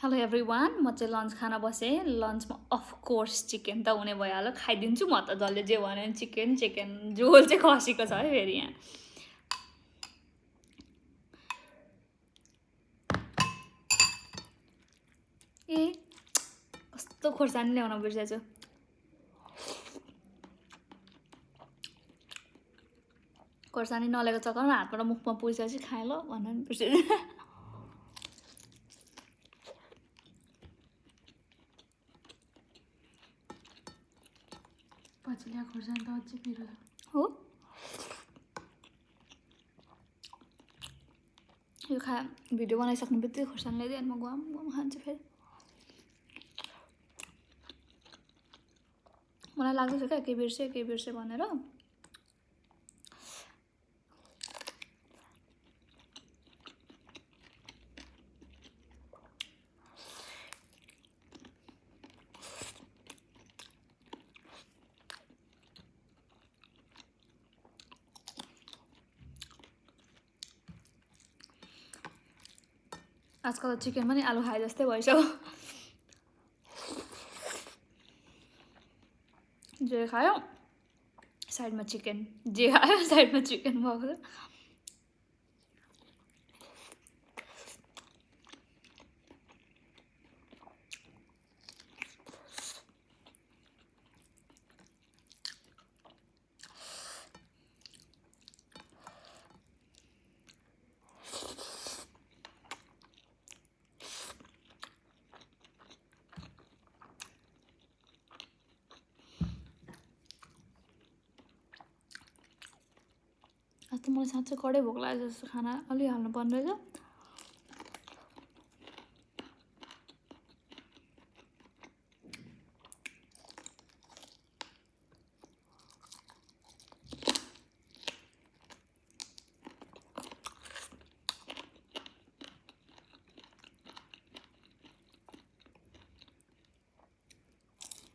Hello everyone, म चाहिँ lunch खान बसेँ। लन्चमा अफकोर्स चिकन त हुने भइहाल्यो, खाइदिन्छु म त। जसले जे भन्यो भने चिकन चिकन झोल चाहिँ खसीको छ है फेरि यहाँ। ए कस्तो खोर्सानी ल्याउन बिर्सेछु। खोर्सानी नल्याएको चक्करमा हातबाट मुखमा पुगिसकेपछि खाएँ ल भन्न नि बिर्सेछु। पछि ल्या खोर्सानी त अझै पिरो हो यो भिडियो बनाइसक्ने बित्तिकै खोर्सानी ल्याइदियो अनि म गम गम खान्छु फेरि। मलाई लाग्दैछ क्या के बिर्से भनेर। आजकल चिकन पनि आलु खाए जस्तै भइसक्यो। जे खायो साइडमा चिकन, जे खायो साइडमा चिकन भएको छ। आज त मलाई साँच्चै कडै भोक लाग्यो जस्तो, खाना अलि हाल्नु पर्ने रहेछ।